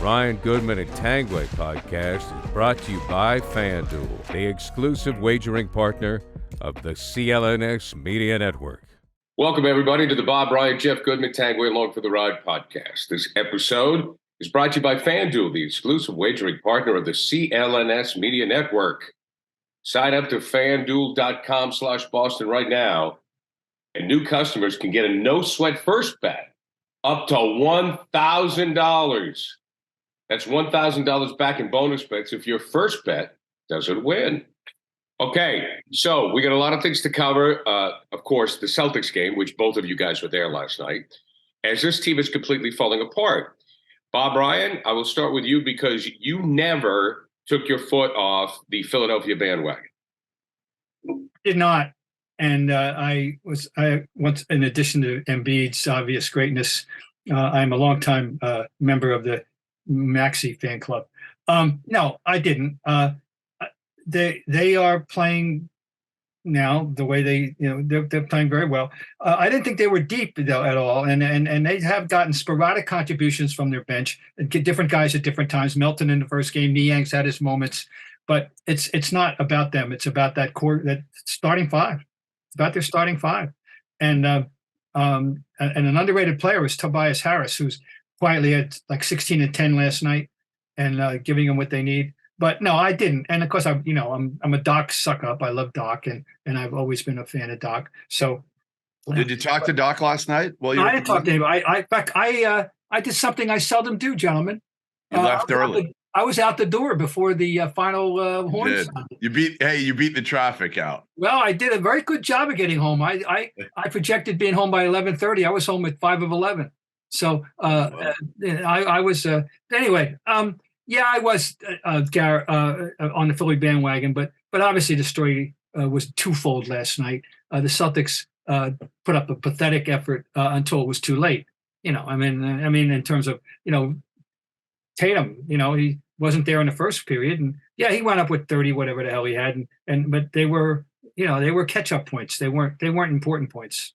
Ryan Goodman and Tangway podcast is brought to you by FanDuel, the exclusive wagering partner of the CLNS Media Network. Welcome, everybody, to the Bob, Ryan, Jeff Goodman, Tangway Along for the Ride podcast. This episode is brought to you by FanDuel, the exclusive wagering partner of the CLNS Media Network. Sign up to FanDuel.com/Boston right now, and new customers can get a no-sweat first bet up to $1,000. That's $1,000 back in bonus bets if your first bet doesn't win. Okay, so we got a lot of things to cover. Of course, the Celtics game, which both of you guys were there last night, as this team is completely falling apart. Bob Ryan, I will start with you because you never took your foot off the Philadelphia bandwagon. Did not. And I once, in addition to Embiid's obvious greatness, I'm a longtime member of the Maxey fan club. No, I didn't. They are playing now the way they're playing very well. I didn't think they were deep though at all, and they have gotten sporadic contributions from their bench, different guys at different times. Melton in the first game, Niang's had his moments, but it's not about them. It's about that core, that starting five. It's about their starting five, and an underrated player is Tobias Harris, who's quietly at like 16 and 10 last night, and giving them what they need. But no, I didn't. And of course, I'm a Doc suck up. I love Doc, and I've always been a fan of Doc. So, did you talk to Doc last night? Well, I didn't talk to him. In fact, I did something I seldom do, gentlemen. You left early. I was out the door before the final horn sound. You beat the traffic out. Well, I did a very good job of getting home. I projected being home by 11:30. I was home at 5 of 11. So I was anyway. Yeah, I was Garrett, on the Philly bandwagon, but obviously the story was twofold last night. The Celtics put up a pathetic effort until it was too late. I mean, in terms of Tatum, he wasn't there in the first period, and yeah, he went up with 30, whatever the hell he had, but they were catch-up points. They weren't important points.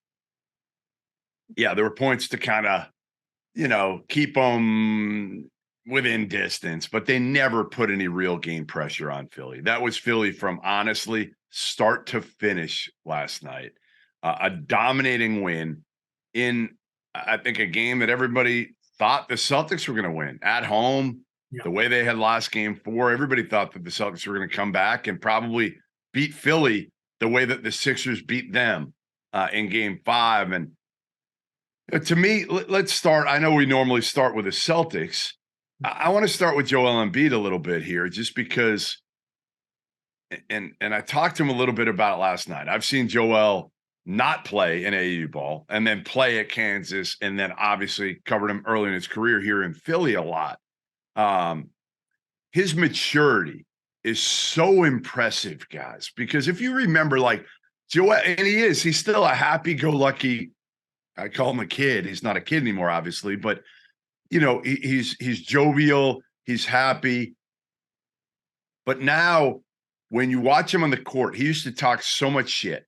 Yeah, there were points to kind of keep them within distance, but they never put any real game pressure on Philly. That was Philly from honestly start to finish last night. A dominating win in, I think, a game that everybody thought the Celtics were going to win at home. Yeah. The way they had lost game 4, everybody thought that the Celtics were going to come back and probably beat Philly the way that the Sixers beat them in game 5. And to me, let's start. I know we normally start with the Celtics. I want to start with Joel Embiid a little bit here, just because, and I talked to him a little bit about it last night. I've seen Joel not play in AAU ball and then play at Kansas, and then obviously covered him early in his career here in Philly a lot. His maturity is so impressive, guys, because if you remember, like Joel, and he's still a happy-go-lucky, I call him a kid. He's not a kid anymore, obviously, but he's jovial, he's happy. But now when you watch him on the court, he used to talk so much shit.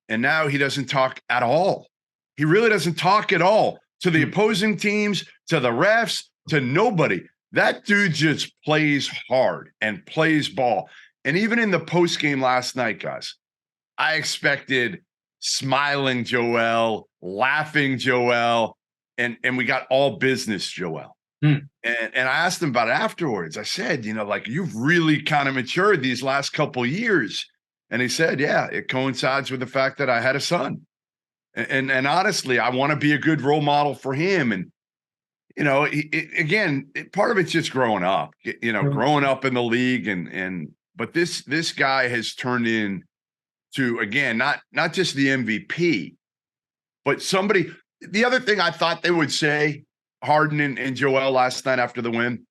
And now he doesn't talk at all. He really doesn't talk at all to the opposing teams, to the refs, to nobody. That dude just plays hard and plays ball. And even in the post game last night, guys, I expected smiling Joel, laughing Joel, and we got all business Joel. And I asked him about it afterwards. I said, you've really kind of matured these last couple years. And he said, yeah, it coincides with the fact that I had a son. And honestly, I want to be a good role model for him. And, part of it's just growing up, growing up in the league. But this guy has turned into, again, not just the MVP, but somebody. The other thing I thought they would say, Harden and Joel last night after the win,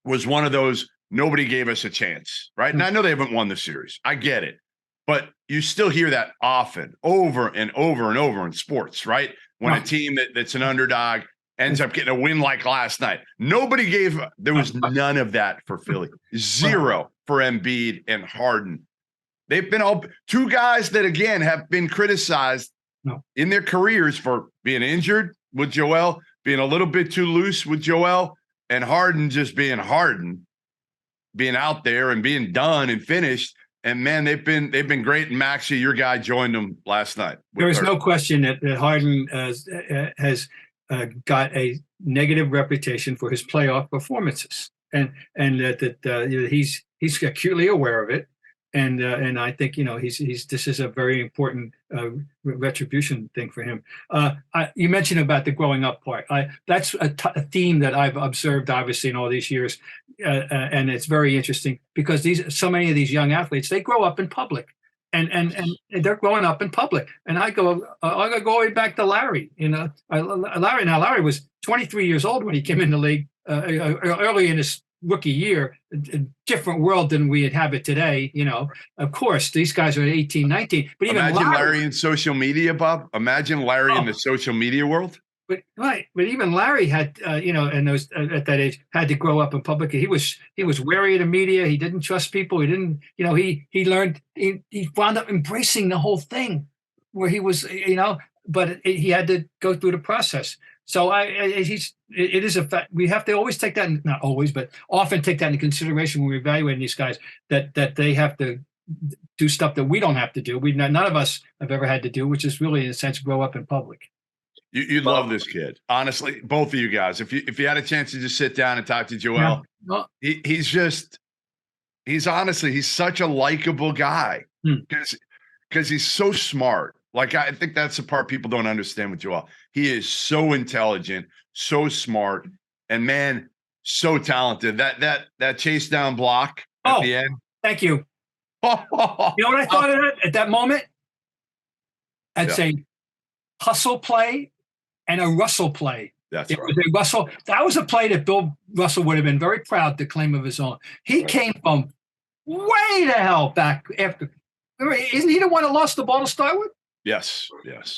was one of those, nobody gave us a chance, right? And I know they haven't won the series. I get it. But you still hear that often, over and over and over in sports, right? When a team that's an underdog ends up getting a win like last night. There was none of that for Philly. Zero for Embiid and Harden. They've been all two guys that, again, have been criticized in their careers for being injured with Joel, being a little bit too loose with Joel. and Harden just being Harden, being out there and being done and finished. And man, they've been great. And Maxey, your guy, joined them last night. There is no question that Harden has got a negative reputation for his playoff performances, and that he's acutely aware of it. And I think this is a very important retribution thing for him. You mentioned about the growing up part. That's a theme that I've observed, obviously, in all these years, and it's very interesting because so many of these young athletes, they grow up in public, and they're growing up in public. And I go all the way back to Larry. Larry was 23 years old when he came in the league early in his rookie year, a different world than we have it today. Of course, these guys are 18, 19. But even imagine Larry in social media, Bob. Imagine Larry in the social media world. But even Larry had, and those at that age had to grow up in public. He was wary of the media. He didn't trust people. He didn't, he learned. He wound up embracing the whole thing, where he was, but he had to go through the process. So it is a fact. We have to always take that, not always, but often take that into consideration when we're evaluating these guys, that they have to do stuff that we don't have to do. None of us have ever had to do, which is really, in a sense, grow up in public. You'd love this kid, honestly, both of you guys. If you had a chance to just sit down and talk to Joel, he's such a likable guy because he's so smart. Like, I think that's the part people don't understand with Joel. He is so intelligent, so smart, and man, so talented. That chase down block at the end. Thank you. You know what I thought of that at that moment? I'd say hustle play and a Russell play. That's it right. Was a Russell. That was a play that Bill Russell would have been very proud to claim of his own. He came from way the hell back after. Isn't he the one that lost the ball to start with? Yes.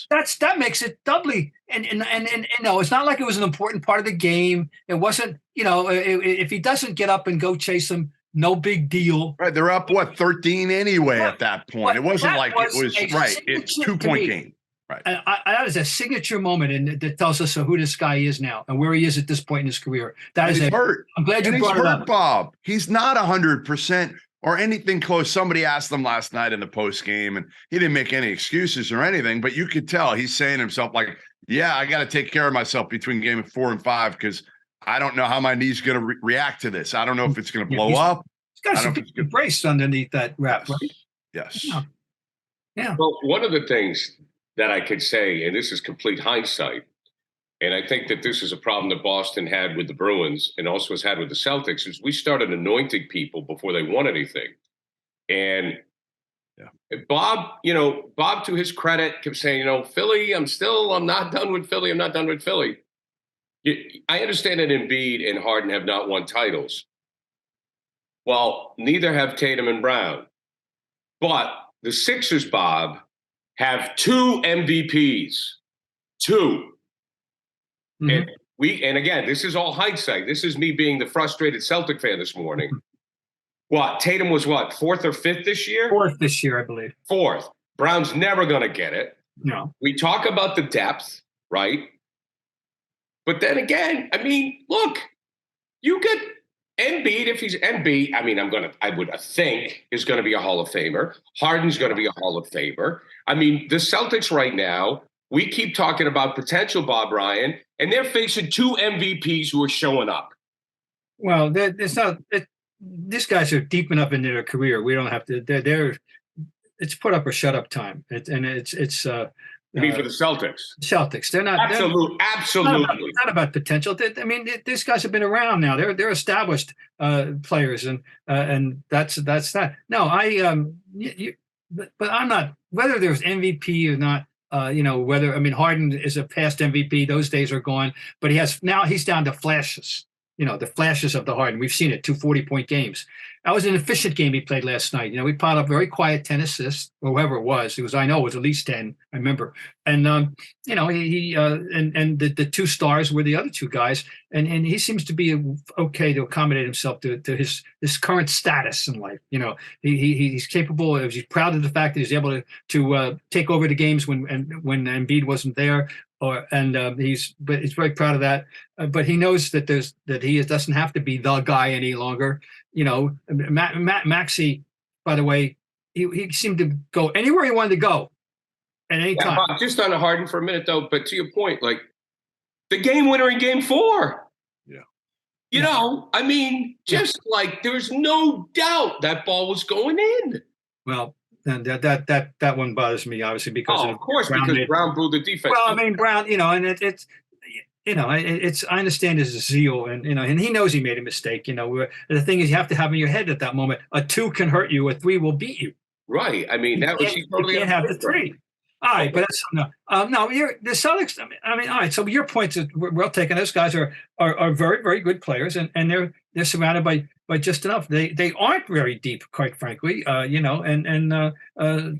That makes it doubly, and it's not like it was an important part of the game. It wasn't, if he doesn't get up and go chase him, no big deal. Right, they're up 13 anyway at that point. It wasn't like it was right. It's 2-point game. Right. And that is a signature moment, and that tells us who this guy is now and where he is at this point in his career. He's hurt. I'm glad you brought it up, Bob. He's not 100%. Or anything close. Somebody asked him last night in the post game, and he didn't make any excuses or anything, but you could tell he's saying to himself, like, yeah, I got to take care of myself between game 4 and 5 because I don't know how my knee's going to react to this. I don't know if it's going to blow up. He's got some brace underneath that wrap, right? Yes. Yeah. Well, one of the things that I could say, and this is complete hindsight, and I think that this is a problem that Boston had with the Bruins and also has had with the Celtics, is we started anointing people before they won anything. And Bob, to his credit, kept saying, Philly, I'm not done with Philly. I'm not done with Philly. I understand that Embiid and Harden have not won titles. Well, neither have Tatum and Brown. But the Sixers, Bob, have 2 MVPs. 2. Mm-hmm. And again, this is all hindsight. This is me being the frustrated Celtic fan this morning. Tatum was 4th or 5th this year? 4th this year, I believe. 4th. Brown's never going to get it. No. We talk about the depth, right? But then again, look, you get Embiid, if he's Embiid, I would think is going to be a Hall of Famer. Harden's going to be a Hall of Famer. The Celtics right now, we keep talking about potential, Bob Ryan, and they're facing 2 MVPs who are showing up. Well, these guys are deep enough into their career. We don't have to. It's put up or shut up time. For the Celtics? Celtics, they're not absolutely. It's not about potential. These guys have been around now. They're established players, and that's that. No, but I'm not. Whether there's MVP or not. Harden is a past MVP. Those days are gone. But he's down to flashes. The flashes of the Harden. We've seen it, 2 40-point games. That was an efficient game he played last night. We piled up very quiet 10 assists, or whoever it was. It was at least 10, I remember. And, the 2 stars were the other 2 guys. And he seems to be okay to accommodate himself to his current status in life. He's capable. He's proud of the fact that he's able to take over the games when Embiid wasn't there. he's very proud of that. But he knows that he doesn't have to be the guy any longer. Maxey, by the way, he seemed to go anywhere he wanted to go at any time. Bob, just on Harden for a minute though, but to your point, like the game winner in Game 4. Just like there's no doubt that ball was going in. Well, and that one bothers me obviously because of course, because Brown blew the defense. Well, I mean Brown, and it's I understand his zeal, and he knows he made a mistake. The thing is, you have to have in your head at that moment, a 2 can hurt you, a 3 will beat you. Right. I mean, you can't have the 3. All right, but that's the Celtics. I mean, all right. So your point is well taken. Those guys are very, very good players, and they're surrounded by just enough. They aren't very deep, quite frankly. And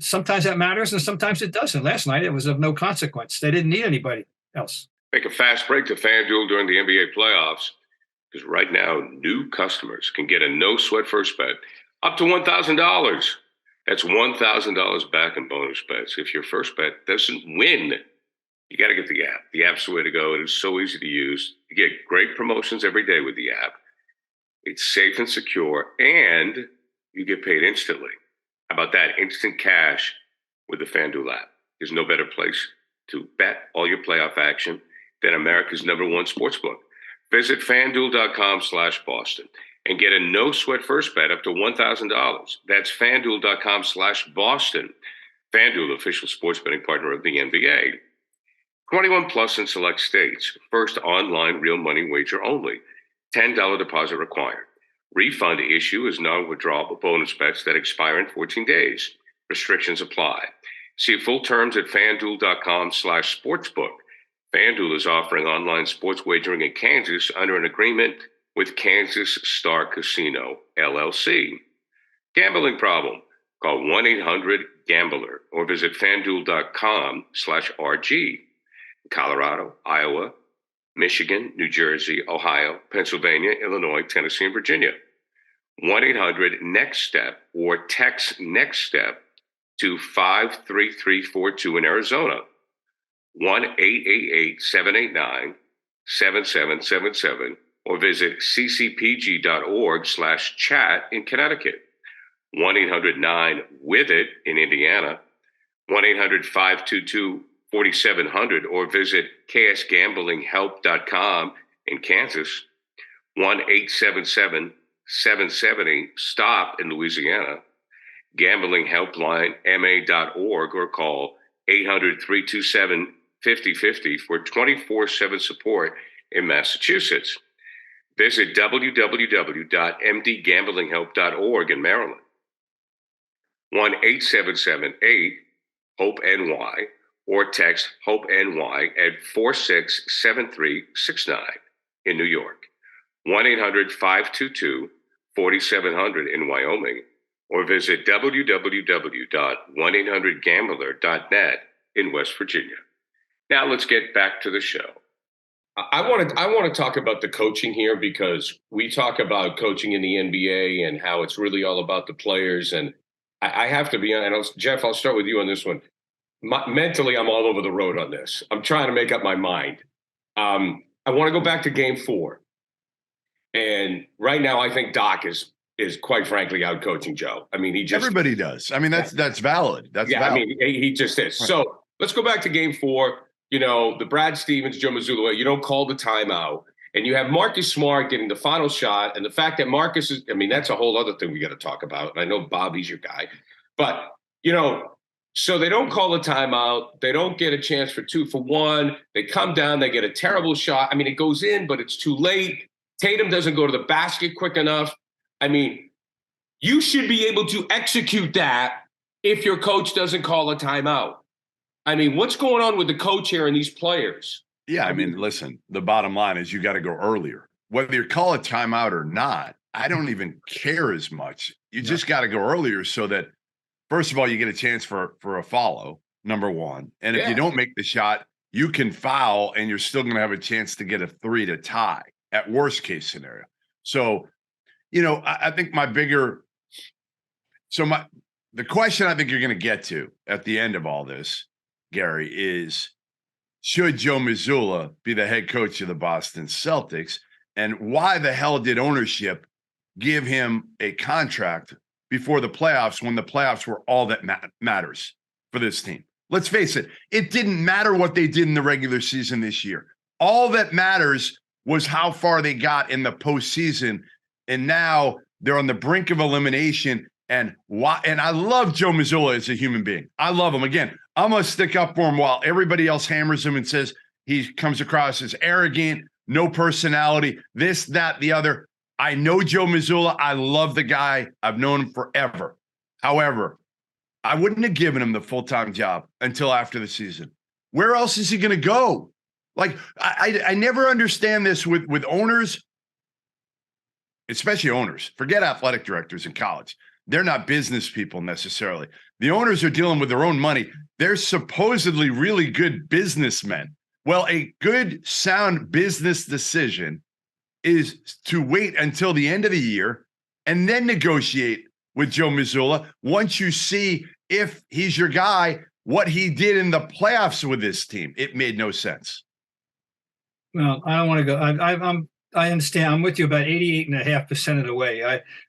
sometimes that matters, and sometimes it doesn't. Last night it was of no consequence. They didn't need anybody else. Make a fast break to FanDuel during the NBA playoffs, because right now new customers can get a no sweat first bet up to $1,000. That's $1,000 back in bonus bets. If your first bet doesn't win, you got to get the app. The app's the way to go. It is so easy to use. You get great promotions every day with the app. It's safe and secure, and you get paid instantly. How about that? Instant cash with the FanDuel app. There's no better place to bet all your playoff action than America's #1 sportsbook. Visit FanDuel.com/Boston. and get a no-sweat first bet up to $1,000. That's FanDuel.com/Boston. FanDuel, official sports betting partner of the NBA. 21 plus in select states. First online real money wager only. $10 deposit required. Refund issue is non-withdrawable bonus bets that expire in 14 days. Restrictions apply. See full terms at FanDuel.com/sportsbook. FanDuel is offering online sports wagering in Kansas under an agreement with Kansas Star Casino, LLC. Gambling problem? Call 1-800-GAMBLER or visit FanDuel.com/RG. Colorado, Iowa, Michigan, New Jersey, Ohio, Pennsylvania, Illinois, Tennessee, and Virginia. 1-800-NEXT-STEP or text NEXT STEP to 53342 in Arizona. 1-888-789-7777 or visit ccpg.org/chat in Connecticut. 1-800-9-WITH-IT in Indiana. 1-800-522-4700 or visit ksgamblinghelp.com in Kansas. 1-877-770-STOP in Louisiana. GamblingHelplineMA.org or call 800-327-5050 for 24/7 support in Massachusetts. Visit www.mdgamblinghelp.org in Maryland. 1-877-8-HOPE-NY or text HOPE-NY at 467369 in New York. 1-800-522-4700 in Wyoming or visit www.1800gambler.net in West Virginia. Now let's get back to the show. I want to talk about the coaching here, because we talk about coaching in the NBA and how it's really all about the players. And I have to be honest, Jeff, I'll start with you on this one. Mentally, I'm all over the road on this. I'm trying to make up my mind. I want to go back to Game 4. And right now, I think Doc is quite frankly out coaching Joe. I mean, everybody does. I mean, that's valid. That's valid. I mean, he just is. Right. So let's go back to Game 4. The Brad Stevens, Joe Mazzulla, you don't call the timeout, and you have Marcus Smart getting the final shot. And the fact that Marcus is, I mean, that's a whole other thing we got to talk about. And I know Bobby's your guy, but so they don't call the timeout. They don't get a chance for 2 for 1. They come down, they get a terrible shot. I mean, it goes in, but it's too late. Tatum doesn't go to the basket quick enough. I mean, you should be able to execute that if your coach doesn't call a timeout. I mean, what's going on with the coach here and these players? Yeah, I mean, listen, the bottom line is you got to go earlier. Whether you call a timeout or not, I don't even care as much. You just got to go earlier so that, first of all, you get a chance for a follow, number one. And if you don't make the shot, you can foul and you're still going to have a chance to get a 3 to tie at worst case scenario. So, I think the question I think you're going to get to at the end of all this, Gary, is should Joe Mazzulla be the head coach of the Boston Celtics? And why the hell did ownership give him a contract before the playoffs when the playoffs were all that matters for this team? Let's face it, it didn't matter what they did in the regular season this year. All that matters was how far they got in the postseason. And now they're on the brink of elimination. And I love Joe Mazzulla as a human being. I love him. Again, I'm going to stick up for him while everybody else hammers him and says he comes across as arrogant, no personality, this, that, the other. I know Joe Mazzulla. I love the guy. I've known him forever. However, I wouldn't have given him the full-time job until after the season. Where else is he going to go? Like, I never understand this with owners, especially owners. Forget athletic directors in college. They're not business people necessarily. The owners are dealing with their own money. They're supposedly really good businessmen. Well, a good, sound business decision is to wait until the end of the year and then negotiate with Joe Mazzulla once you see if he's your guy, what he did in the playoffs with this team. It made no sense. Well, I don't want to go. I understand. I'm with you about 88.5% of the way.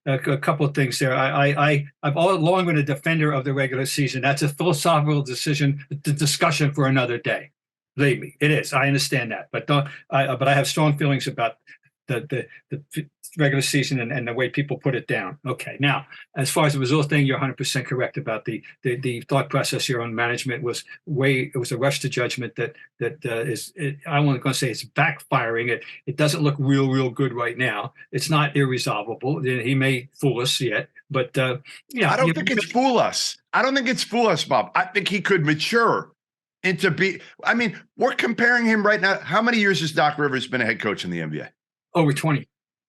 A couple of things there. I've all along been a defender of the regular season. That's a philosophical discussion for another day. Believe me, it is. I understand that, but I have strong feelings about the regular season and the way people put it down. Okay, now as far as the result thing, you're 100% correct about the thought process here on management it was a rush to judgment that I wasn't going to say it's backfiring. It doesn't look real good right now. It's not irresolvable. He may fool us yet, but yeah, I don't think it's fool us. I don't think it's fool us, Bob. I think he could mature into I mean, we're comparing him right now. How many years has Doc Rivers been a head coach in the NBA? Over 20.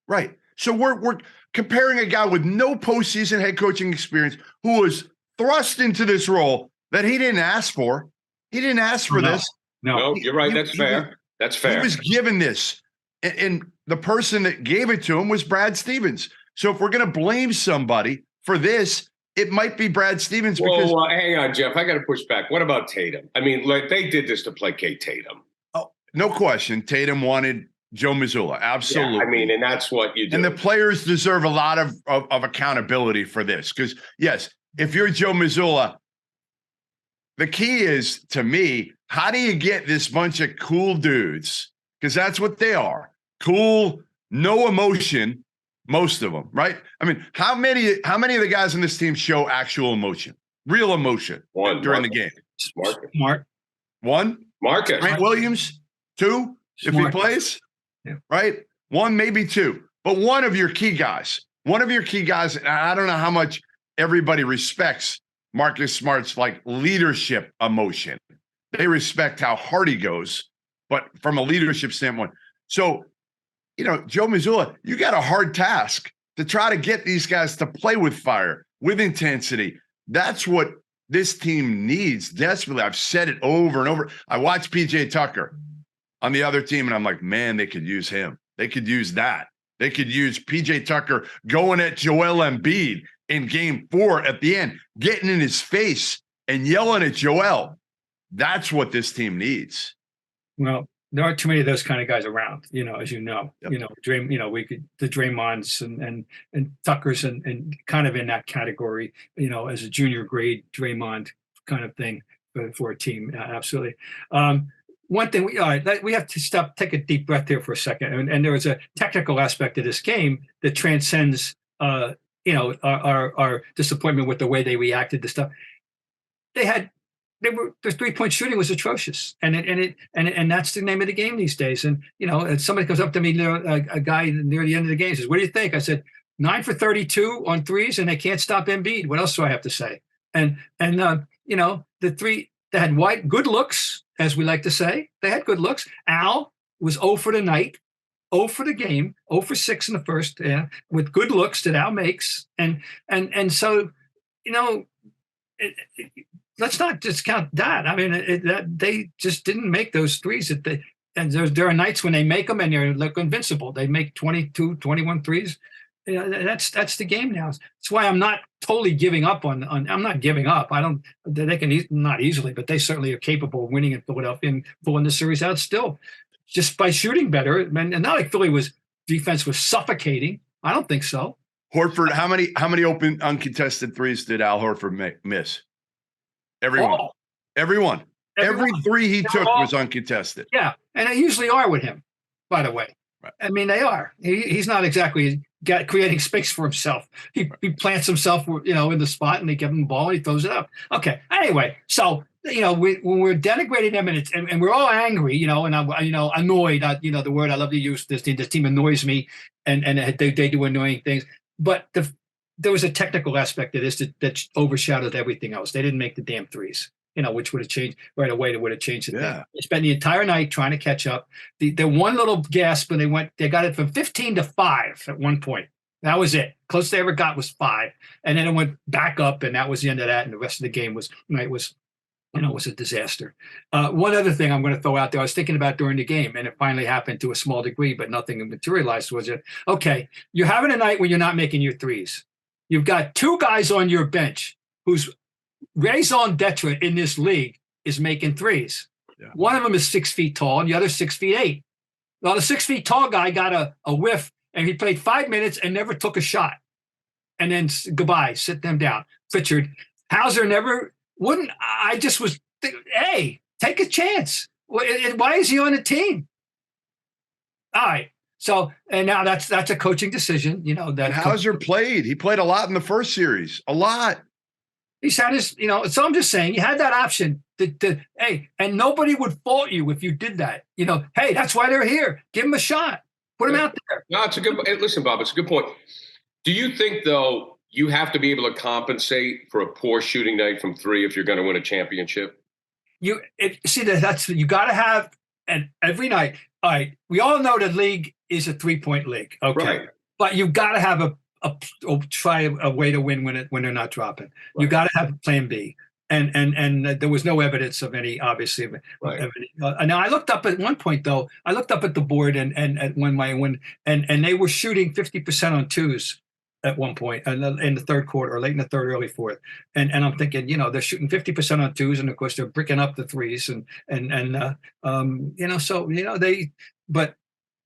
Right. So we're comparing a guy with no postseason head coaching experience who was thrust into this role that he didn't ask for. He didn't ask for this. No, you're right. That's fair. That's fair. He was given this. And the person that gave it to him was Brad Stevens. So if we're going to blame somebody for this, it might be Brad Stevens. Because hang on, Jeff. I got to push back. What about Tatum? I mean, like they did this to placate Tatum. Oh, no question. Tatum wanted Joe Mazzulla, absolutely. Yeah, I mean, and that's what you do. And the players deserve a lot of accountability for this. Because, yes, if you're Joe Mazzulla, the key is, to me, how do you get this bunch of cool dudes? Because that's what they are. Cool, no emotion, most of them, right? I mean, how many of the guys on this team show actual emotion, real emotion during the game? Smart. One? Marcus. Grant Williams? Two? Smart. If he plays? Yeah. Right? One, maybe two. But one of your key guys, and I don't know how much everybody respects Marcus Smart's like leadership emotion. They respect how hard he goes, but from a leadership standpoint. So, Joe Mazzulla, you got a hard task to try to get these guys to play with fire, with intensity. That's what this team needs desperately. I've said it over and over. I watched PJ Tucker on the other team, and I'm like, man, they could use him. They could use that. They could use PJ Tucker going at Joel Embiid in game 4 at the end, getting in his face and yelling at Joel. That's what this team needs. Well, there aren't too many of those kind of guys around, as you know. Yep. The Draymonds and Tuckers and kind of in that category, as a junior grade Draymond kind of thing for a team. Absolutely. One thing we have to take a deep breath here for a second. And there was a technical aspect of this game that transcends, our disappointment with the way they reacted to stuff. Their 3-point shooting was atrocious, and that's the name of the game these days. And somebody comes up to me, a guy near the end of the game says, "What do you think?" I said, 9 for 32 on threes, and they can't stop Embiid. What else do I have to say? And the three, they had good looks, as we like to say. They had good looks. Al was 0 for the night, 0 for the game, 0 for 6 in the first, with good looks that Al makes, and so let's not discount that. I mean, that they just didn't make those threes. And there are nights when they make them and they look invincible. They make 22, 21 threes. That's the game now. That's why I'm not totally giving up on. I'm not giving up. I don't. They can not easily, but they certainly are capable of winning in Philadelphia and pulling the series out still, just by shooting better. And not like defense was suffocating. I don't think so. Horford, how many open uncontested threes did Al Horford miss? Everyone. Everyone. Every three he took was uncontested. Yeah, and they usually are with him, by the way. Right. I mean, they are. He's not exactly creating space for himself. He plants himself, in the spot, and they give him the ball, and he throws it up. Okay. Anyway, so when we're denigrating them, and we're all angry, and I'm annoyed. The word I love to use. This team annoys me, and they do annoying things. But there was a technical aspect to this that overshadowed everything else. They didn't make the damn threes. Which would have changed right away. It would have changed it. Yeah. They spent the entire night trying to catch up. The one little gasp when they got it from 15 to 5 at one point. That was it. Closest they ever got was 5. And then it went back up, and that was the end of that. And the rest of the game was a disaster. One other thing I'm going to throw out there, I was thinking about during the game, and it finally happened to a small degree, but nothing materialized, was it? Okay, you're having a night when you're not making your threes. You've got 2 guys on your bench whose raison d'etre in this league is making threes. Yeah. One of them is 6 feet tall, and the other 6 feet 8. Well, the 6 feet tall guy got a whiff, and he played 5 minutes and never took a shot. And then goodbye, sit them down. Pritchard, Hauser never wouldn't. I just was thinking, hey, take a chance. Why is he on the team? All right. So, and now that's a coaching decision. That Hauser played. He played a lot in the first series. A lot. He's had his, so I'm just saying you had that option hey, and nobody would fault you if you did that. Hey, that's why they're here. Give them a shot. Put them out there. No, it's a good, listen, Bob, it's a good point. Do you think, though, you have to be able to compensate for a poor shooting night from 3 if you're going to win a championship? You got to have, and every night, all right, we all know the league is a 3-point league. Okay. Right. But you've got to have try a way to win when they're not dropping. Right. You got to have a plan B, and there was no evidence of any, obviously. Right. Now I looked up at one point though. I looked up at the board and at and they were shooting 50% on 2s at one point in the third quarter, or late in the third, early fourth, and I'm thinking, they're shooting 50% on 2s, and of course they're bricking up the 3s,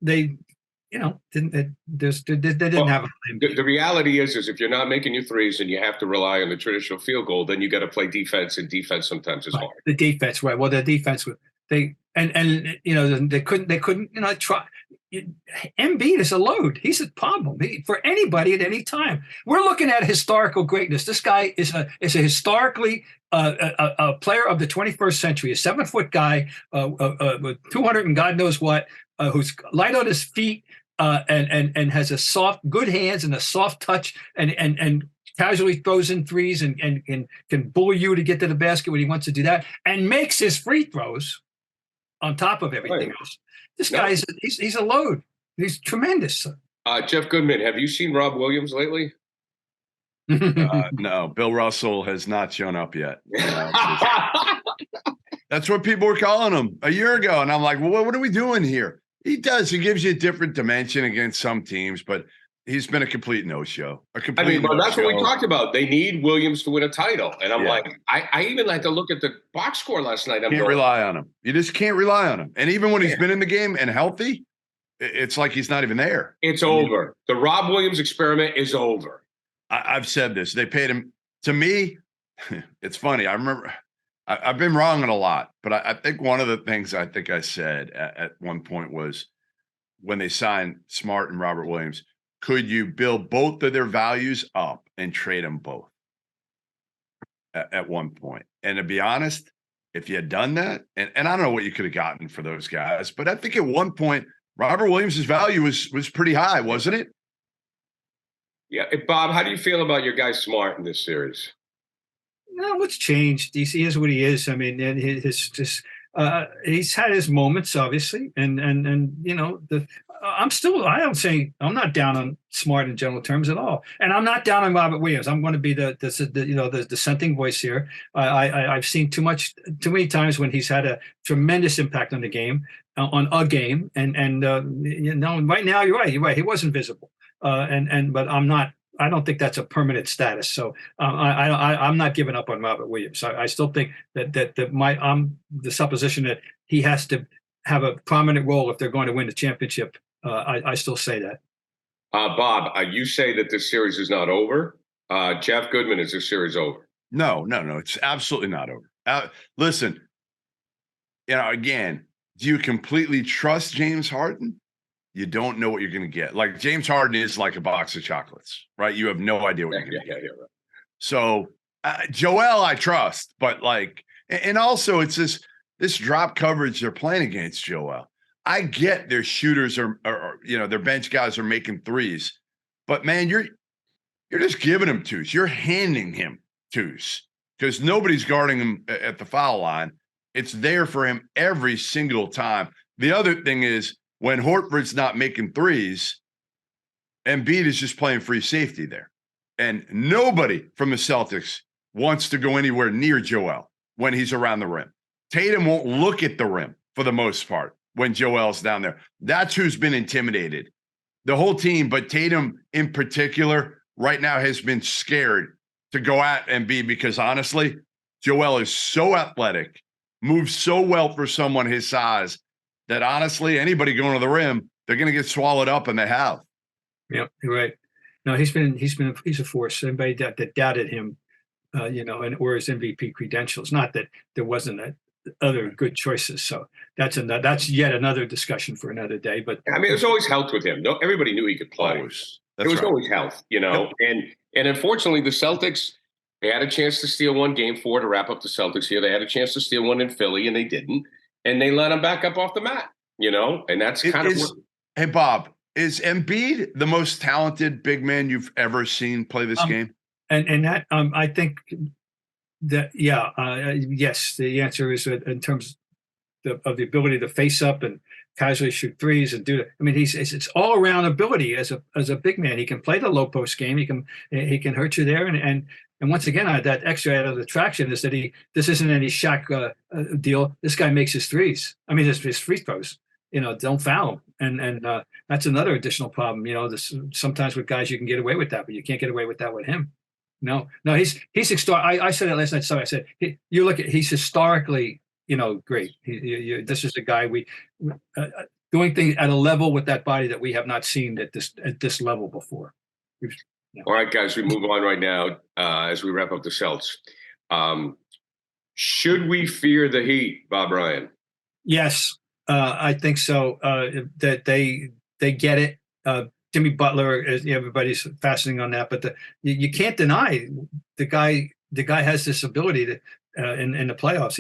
they didn't have a plan B. The reality is if you're not making your 3s and you have to rely on the traditional field goal, then you got to play defense, and defense sometimes is hard. The defense, right? Well, the defense they couldn't try. Embiid is a load. He's a problem for anybody at any time. We're looking at historical greatness. This guy is a historically a player of the 21st century, a 7-foot guy with 200 and God knows what, who's light on his feet and has good hands and a soft touch and casually throws in 3s and can bully you to get to the basket when he wants to do that, and makes his free throws on top of everything else. This guy he's a load. He's tremendous. Jeff Goodman, have you seen Rob Williams lately? No, Bill Russell has not shown up yet. That's what people were calling him a year ago. And I'm like, well, what are we doing here? He gives you a different dimension against some teams, but he's been a complete no-show. That's what we talked about. They need Williams to win a title. And I'm like, I even had to look at the box score last night. Can't rely on him. You just can't rely on him. And even when he's been in the game and healthy, it's like he's not even there. It's over. The Rob Williams experiment is over. I've said this. They paid him. To me, it's funny. I remember I've been wrong on a lot, but I think one of the things I think I said at one point was when they signed Smart and Robert Williams, could you build both of their values up and trade them both at one point? And to be honest, if you had done that, and I don't know what you could have gotten for those guys, but I think at one point, Robert Williams' value was pretty high, wasn't it? Yeah. Bob, how do you feel about your guy Smart in this series? No, what's changed? He is what he is. I mean, and he's had his moments, obviously, and I'm not down on Smart in general terms at all, and I'm not down on Robert Williams. I'm going to be the dissenting voice here. I've seen too many times when he's had a tremendous impact on the game, and right now you're right. He wasn't visible. But I don't think that's a permanent status. So I'm not giving up on Robert Williams. I still think that the supposition that he has to have a prominent role if they're going to win the championship. I still say that. Bob, you say that this series is not over. Jeff Goodman, is this series over? No. It's absolutely not over. Listen, again, do you completely trust James Harden? You don't know what you're going to get. Like, James Harden is like a box of chocolates, right? You have no idea what you're going to get. Right. So Joel, I trust, but and also it's this drop coverage they're playing against Joel. I get their shooters or their bench guys are making threes, but man, you're just giving him twos. You're handing him twos because nobody's guarding him at the foul line. It's there for him every single time. The other thing is, when Horford's not making threes, Embiid is just playing free safety there. And nobody from the Celtics wants to go anywhere near Joel when he's around the rim. Tatum won't look at the rim for the most part when Joel's down there. That's who's been intimidated. The whole team, but Tatum in particular, right now has been scared to go at Embiid because, honestly, Joel is so athletic, moves so well for someone his size, that honestly, anybody going to the rim, they're going to get swallowed up, and they have. Yeah, you're right. No, he's a force. Anybody that doubted him, or his MVP credentials. Not that there wasn't other good choices. So that's yet another discussion for another day. But I mean, there's always health with him. No, everybody knew he could play. Always. There was always health, Yep. And unfortunately, the Celtics, they had a chance to steal one Game 4 to wrap up the Celtics here. They had a chance to steal one in Philly, and they didn't. And they let him back up off the mat, and that's kind of what. Hey, Bob, is Embiid the most talented big man you've ever seen play this game? And that I think that yes, the answer is in terms of the ability to face up and casually shoot threes and do it. I mean, it's all around ability as a big man. He can play the low post game. He can hurt you there and once again, that extra added attraction is that this isn't any Shaq deal. This guy makes his threes. I mean, his free throws. Don't foul him, and that's another additional problem. Sometimes with guys you can get away with that, but you can't get away with that with him. No, he's I said it last night. So I said he's historically great. This is a guy doing things at a level with that body that we have not seen at this level before. All right, guys, we move on right now as we wrap up the Celts. Should we fear the Heat, Bob Ryan? Yes, I think so. That they get it. Jimmy Butler, everybody's fastening on that, but you can't deny the guy. The guy has this ability to in the playoffs.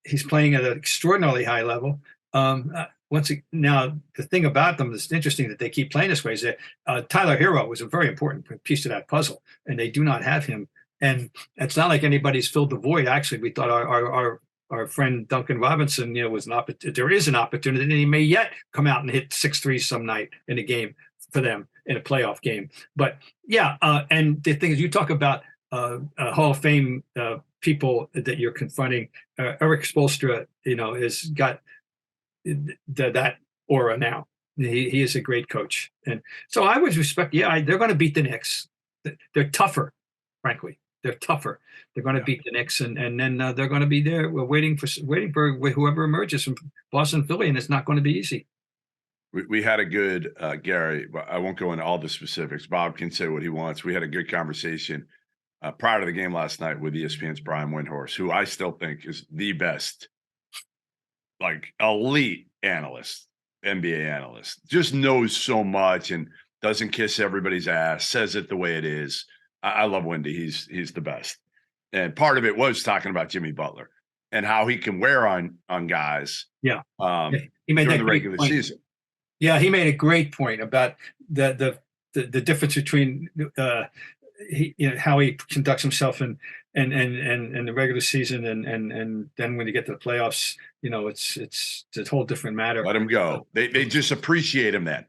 He's playing at an extraordinarily high level. Now, the thing about them that's interesting that they keep playing this way is that Tyler Hero was a very important piece to that puzzle, and they do not have him. And it's not like anybody's filled the void. Actually, we thought our friend Duncan Robinson, was there is an opportunity, and he may yet come out and hit 6 threes some night in a game for them in a playoff game. But and the thing is, you talk about Hall of Fame people that you're confronting. Eric Spoelstra, has got that aura now. He is a great coach, and so I would respect. Yeah, they're going to beat the Knicks. They're tougher, frankly. They're tougher. They're going to beat the Knicks, and then they're going to be there. We're waiting for whoever emerges from Boston, Philly, and it's not going to be easy. We had a good Gary. I won't go into all the specifics. Bob can say what he wants. We had a good conversation prior to the game last night with ESPN's Brian Windhorst, who I still think is the best, elite analyst, NBA analyst. Just knows so much and doesn't kiss everybody's ass. Says it the way it is. I love Wendy. He's the best. And part of it was talking about Jimmy Butler and how he can wear on guys. Yeah. He made during the regular season. Yeah, he made a great point about the difference between how he conducts himself in the regular season and then when you get to the playoffs, it's a whole different matter. Let him go. They just appreciate him then.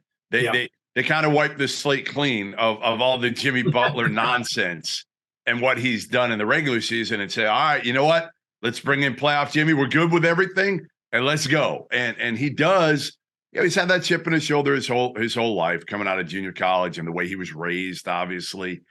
They kind of wipe the slate clean of all the Jimmy Butler nonsense and what he's done in the regular season and say, all right, you know what? Let's bring in playoff Jimmy. We're good with everything and let's go. And he does he's had that chip in his shoulder his whole life, coming out of junior college and the way he was raised. Obviously,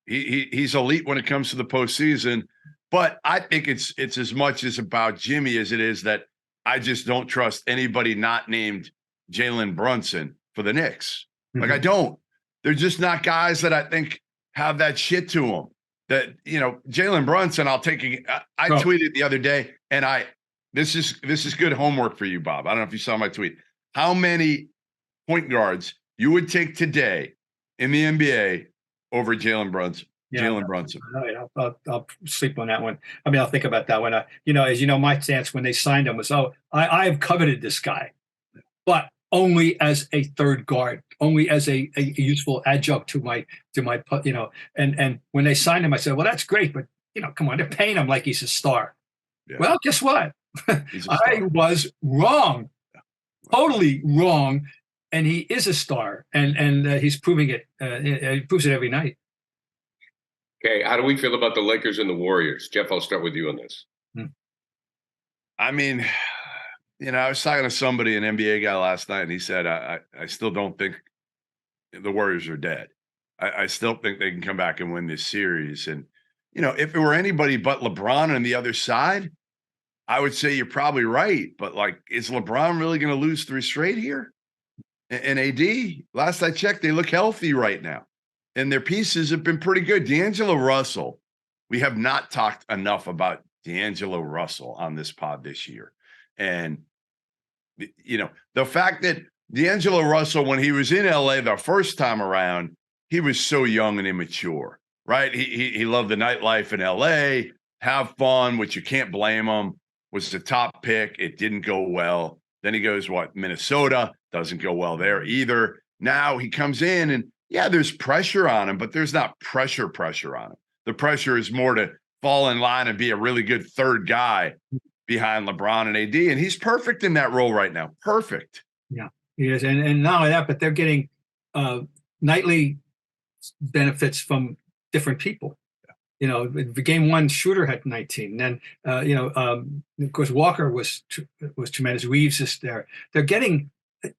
he's elite when it comes to the postseason. But I think it's as much as about Jimmy as it is that I just don't trust anybody not named Jalen Brunson for the Knicks. Like, I don't. They're just not guys that I think have that shit to them. That, Jalen Brunson, I tweeted the other day, and this is good homework for you, Bob. I don't know if you saw my tweet. How many point guards you would take today in the NBA over Jalen Brunson? Yeah, Jalen Brunson. I'll sleep on that one. I mean, I'll think about that one. As you know, my stance when they signed him was, I have coveted this guy, but only as a third guard, only as a useful adjunct to my, and when they signed him, I said, well, that's great, but come on, they're paying him like he's a star. Yeah. Well, guess what? I was wrong, totally wrong, and he is a star, and he's proving it. He proves it every night. Okay, how do we feel about the Lakers and the Warriors? Jeff, I'll start with you on this. I mean, I was talking to somebody, an NBA guy last night, and he said, I still don't think the Warriors are dead. I still think they can come back and win this series. And, if it were anybody but LeBron on the other side, I would say you're probably right. But, is LeBron really going to lose 3 straight here? And AD, last I checked, they look healthy right now. And their pieces have been pretty good. D'Angelo Russell, we have not talked enough about D'Angelo Russell on this pod this year. And, the fact that D'Angelo Russell, when he was in LA the first time around, he was so young and immature, right? He loved the nightlife in LA, have fun, which you can't blame him, was the top pick. It didn't go well. Then he goes, Minnesota, doesn't go well there either. Now he comes in and, yeah, there's pressure on him, but there's not pressure on him. The pressure is more to fall in line and be a really good third guy behind LeBron and AD, and he's perfect in that role right now. Perfect. Yeah, he is, and not only that, but they're getting nightly benefits from different people. The game one shooter had 19. And then, of course, Walker was tremendous. Reeves is there. They're getting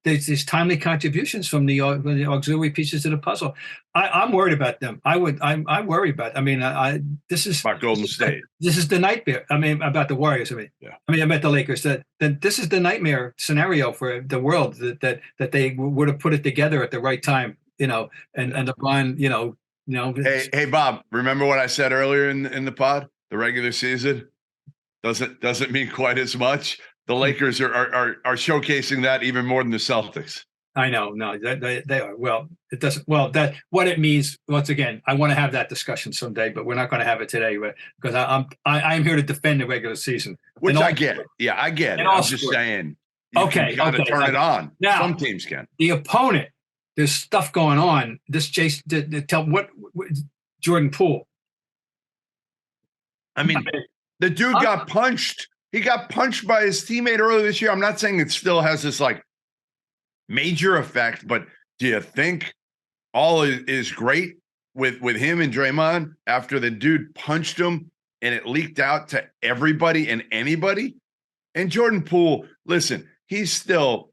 these timely contributions from the auxiliary pieces of the puzzle. I'm worried about them. I worry about. I mean, this is about Golden State. This is the nightmare. I mean, about the Warriors. About the Lakers. That this is the nightmare scenario for the world. That they would have put it together at the right time. And LeBron. Hey, Bob. Remember what I said earlier in the pod? The regular season doesn't mean quite as much. The Lakers are showcasing that even more than the Celtics. I know. No, they are. Well, it doesn't. Well, that what it means. Once again, I want to have that discussion someday, but we're not going to have it today, because I'm here to defend the regular season. Which I get it. Yeah, I get it. I'm just saying. You can kind of turn it on. Now, some teams can. The opponent, there's stuff going on. This tell what Jordan Poole. I mean, the dude got punched. He got punched by his teammate earlier this year. I'm not saying it still has this major effect, but do you think all is great with him and Draymond after the dude punched him and it leaked out to everybody and anybody? And Jordan Poole, listen, he's still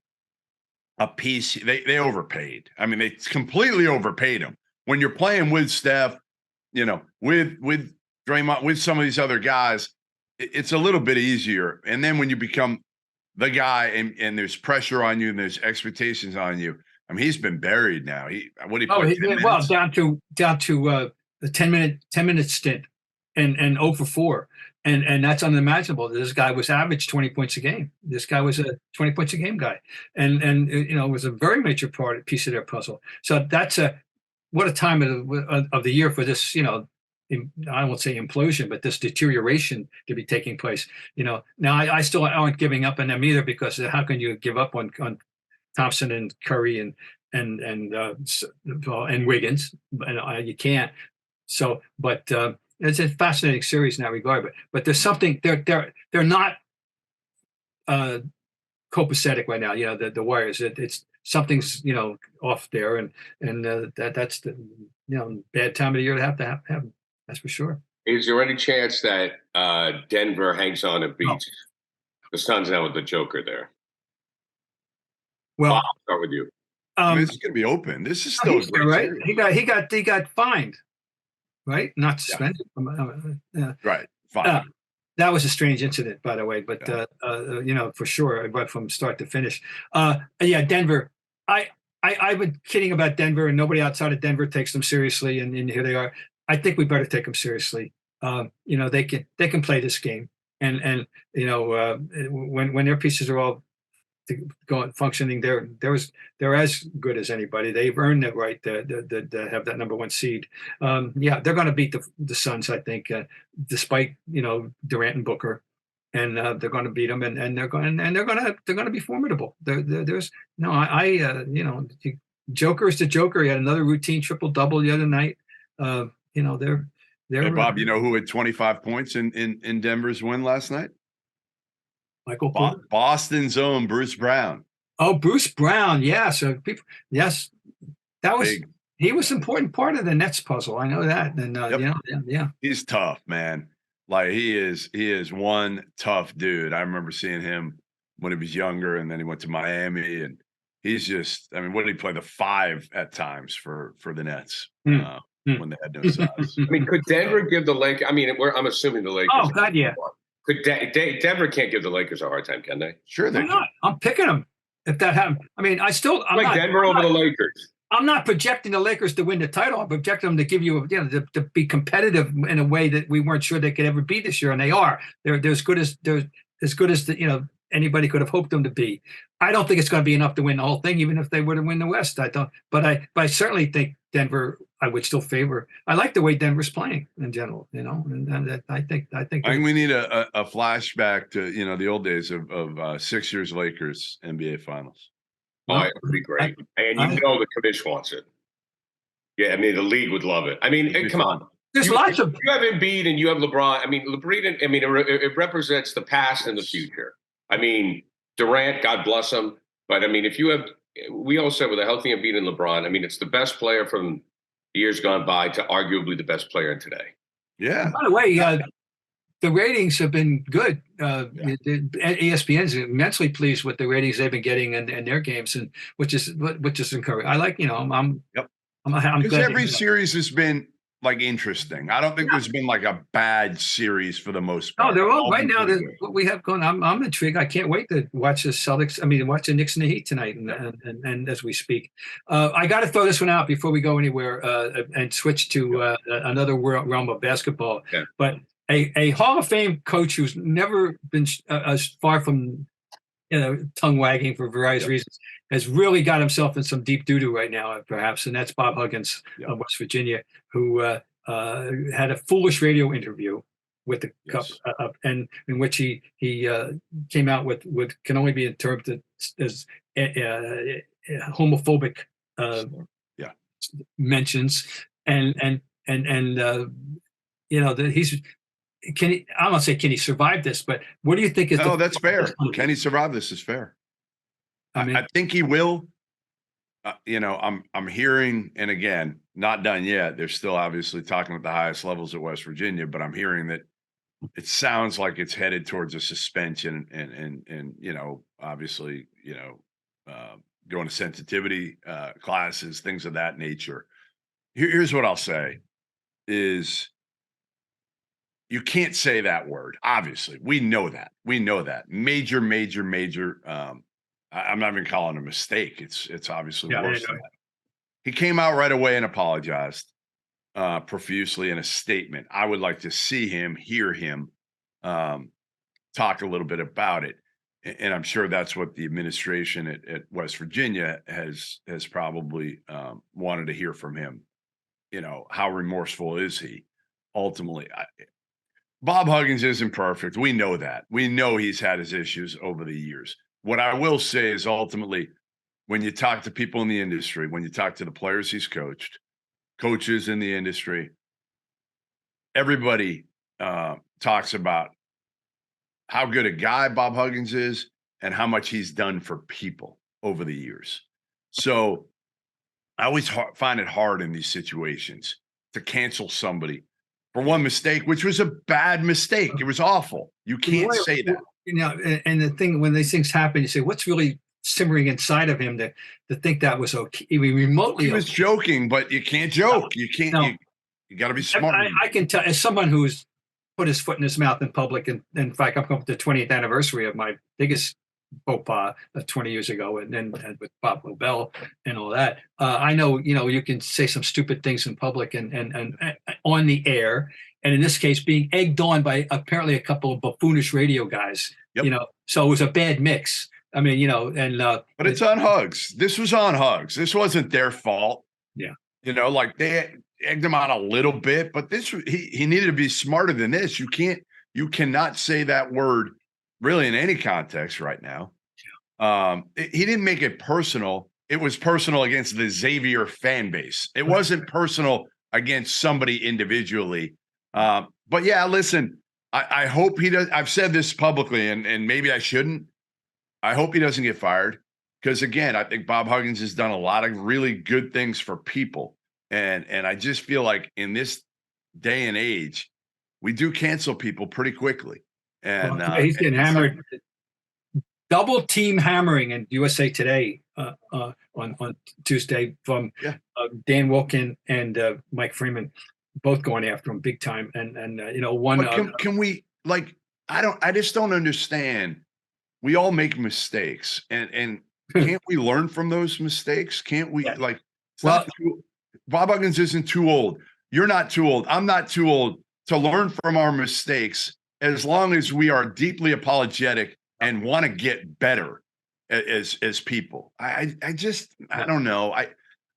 a piece. They overpaid. I mean, they completely overpaid him. When you're playing with Steph, with Draymond, with some of these other guys, it's a little bit easier. And then when you become the guy and there's pressure on you and there's expectations on you, I mean, he's been buried now. Down to the 10-minute stint and 0 for 4. And that's unimaginable. This guy was average 20 points a game. This guy was a 20 points a game guy. And it was a very major piece of their puzzle. So that's what a time of the year for this, I won't say implosion, but this deterioration to be taking place. Now I still aren't giving up on them either, because how can you give up on Thompson and Curry and Wiggins? You can't. So, but it's a fascinating series in that regard. But there's something they're not copacetic right now. The Warriors. It's something's off there, and that's the bad time of the year to have them. That's for sure. Is there any chance that Denver hangs on and beats the Suns now with the Joker there? Well, I'll start with you. I mean, this is going to be open. This is still a great right. series. He got fined, right? Not Yeah. suspended. Right. Fine. That was a strange incident, by the way, but Yeah. for sure, but from start to finish. Yeah, Denver. I've been kidding about Denver, and nobody outside of Denver takes them seriously, and here they are. I think we better take them seriously. They can play this game, and when their pieces are all functioning, they're as good as anybody. They've earned the right to have that number 1 seed. They're going to beat the Suns, I think, despite Durant and Booker, and they're going to beat them, and they're going to be formidable. There's no Joker is the Joker. He had another routine triple double the other night. They're Hey, Bob, you know who had 25 points in Denver's win last night? Michael Poole. Boston's own Bruce Brown. Oh, Bruce Brown. Yeah. So yes, that was big. He was an important part of the Nets puzzle. I know that. And yeah. He's tough, man. Like he is one tough dude. I remember seeing him when he was younger, and then he went to Miami, and he's just. I mean, what did he play? The 5 at times for the Nets when they had no size. I mean, could Denver give the Lakers? I mean, I'm assuming the Lakers. Oh God, yeah. Could Denver can't give the Lakers a hard time, can they? Sure, they can. I'm picking them if that happens. I mean, Denver over the Lakers. I'm not projecting the Lakers to win the title. I'm projecting them to give you, to be competitive in a way that we weren't sure they could ever be this year, and they are. They're as good as anybody could have hoped them to be. I don't think it's going to be enough to win the whole thing, even if they were to win the West. I don't, but I certainly think Denver. I would still favor. I like the way Denver's playing in general, and I think we need a flashback to the old days of 6 years Lakers NBA Finals. Oh, it would be great, and the commission wants it. Yeah, I mean the league would love it. I mean, come on. There's lots of. You have Embiid and you have LeBron. I mean, it represents the past and the future. I mean, Durant, God bless him, but I mean, if you have, we all said with a healthy Embiid and LeBron, I mean, it's the best player from years gone by to arguably the best player in today. Yeah. By the way, the ratings have been good. ESPN's immensely pleased with the ratings they've been getting in their games, and which is encouraging. I like, I'm because every series has been like interesting. I don't think there's been like a bad series for the most part. No, they're all right now. What we have going, I'm intrigued. I can't wait to watch the Celtics. I mean, watch the Knicks and the Heat tonight, and as we speak, I got to throw this one out before we go anywhere and switch to another realm of basketball. Yeah. But a Hall of Fame coach who's never been as far from tongue wagging for various reasons has really got himself in some deep doo-doo right now, perhaps, and that's Bob Huggins of West Virginia, who had a foolish radio interview with the Cup, and in which he came out with can only be interpreted as homophobic mentions, and he's. I don't say can he survive this, but what do you think is? No, that's fair. Can he survive this? Is fair. I think he will. I'm hearing, and again, not done yet. They're still obviously talking at the highest levels at West Virginia, but I'm hearing that it sounds like it's headed towards a suspension, and obviously, going to sensitivity classes, things of that nature. Here's what I'll say: is you can't say that word. Obviously, we know that. Major. I'm not even calling it a mistake. It's obviously worse than that. He came out right away and apologized profusely in a statement. I would like to hear him talk a little bit about it. And I'm sure that's what the administration at West Virginia has probably wanted to hear from him. How remorseful is he? Ultimately, Bob Huggins isn't perfect. We know that. We know he's had his issues over the years. What I will say is ultimately, when you talk to people in the industry, when you talk to the players he's coached, coaches in the industry, everybody talks about how good a guy Bob Huggins is and how much he's done for people over the years. So I always find it hard in these situations to cancel somebody for one mistake, which was a bad mistake. It was awful. You can't say that. And the thing, when these things happen, you say, what's really simmering inside of him to think that was okay. I mean, remotely. He was joking, but you can't joke. You can't. No. You got to be smart. I can tell, as someone who's put his foot in his mouth in public, and in fact, I'm coming up to the 20th anniversary of my biggest faux pas 20 years ago, and then with Bob Lobel and all that. I know, you can say some stupid things in public and on the air, and in this case, being egged on by apparently a couple of buffoonish radio guys. Yep. So it was a bad mix. I mean, but it's on Hugs. This was on Hugs. This wasn't their fault. Yeah. Like they egged him on a little bit, but he needed to be smarter than this. You cannot say that word really in any context right now. He didn't make it personal. It was personal against the Xavier fan base. It wasn't personal against somebody individually. But yeah, listen, I hope he does. I've said this publicly, and maybe I shouldn't. I hope he doesn't get fired, because again, I think Bob Huggins has done a lot of really good things for people. And I just feel like in this day and age, we do cancel people pretty quickly. And he's getting hammered. Double team hammering in USA Today on Tuesday from Dan Wilkin and Mike Freeman, both going after him big time. And one. Can we, like? I just don't understand. We all make mistakes, and can't we learn from those mistakes? Can't we Bob Huggins isn't too old. You're not too old. I'm not too old to learn from our mistakes, as long as we are deeply apologetic and want to get better as people. I don't know. I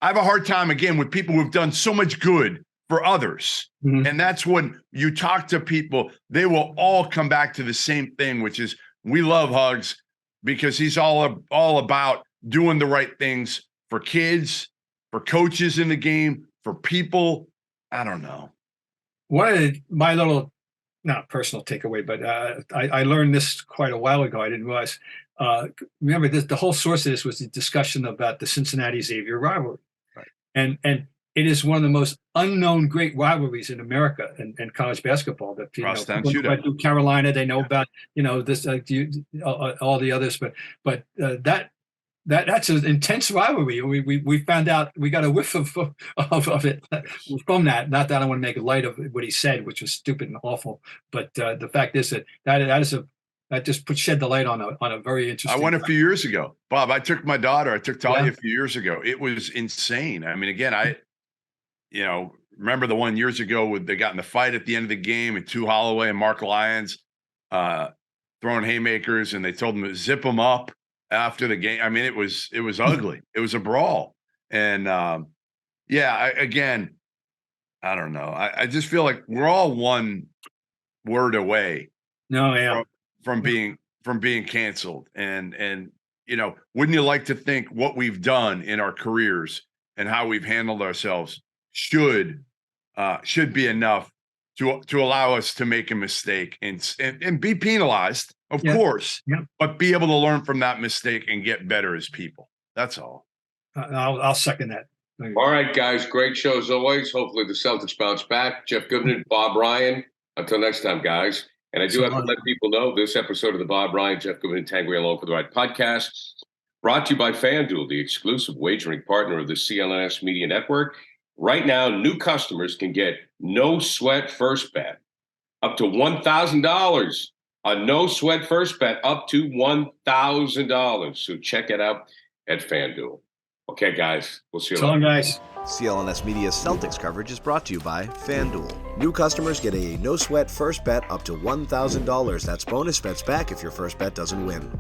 have a hard time, again, with people who've done so much good for others. Mm-hmm. And that's when you talk to people, they will all come back to the same thing, which is, we love Hugs because he's all about doing the right things for kids, for coaches in the game, for people. I don't know. One of my little, not personal takeaway, but I learned this quite a while ago. I didn't realize. Remember, the whole source of this was the discussion about the Cincinnati Xavier rivalry, right? And it is one of the most unknown great rivalries in America and college basketball. That people know Carolina, they know about this all the others, but that's an intense rivalry. We found out, we got a whiff of it from that. Not that I want to make light of what he said, which was stupid and awful, but the fact is that just shed the light on a very interesting. I went a few years ago, Bob. I took my daughter. I took Talia a few years ago. It was insane. I mean, again, remember the one years ago they got in the fight at the end of the game, and Tu Holloway and Mark Lyons throwing haymakers, and they told them to zip them up after the game. I mean, it was ugly. It was a brawl. And I don't know. I just feel like we're all one word away from being canceled. And wouldn't you like to think what we've done in our careers and how we've handled ourselves should be enough to allow us to make a mistake and be penalized, of course, but be able to learn from that mistake and get better as people. That's all. I'll second that. All right, guys. Great show as always. Hopefully the Celtics bounce back. Jeff Goodman, Bob Ryan. Until next time, guys. And I do have to let people know this episode of the Bob Ryan, Jeff Goodman, and Tanguay Alone for the Right podcast, brought to you by FanDuel, the exclusive wagering partner of the CLNS Media Network. Right now, new customers can get no sweat first bet up to $1,000. A no sweat first bet up to $1,000. So check it out at FanDuel. Okay, guys. We'll see you later. So long, guys. CLNS Media's Celtics coverage is brought to you by FanDuel. New customers get a no sweat first bet up to $1,000. That's bonus bets back if your first bet doesn't win.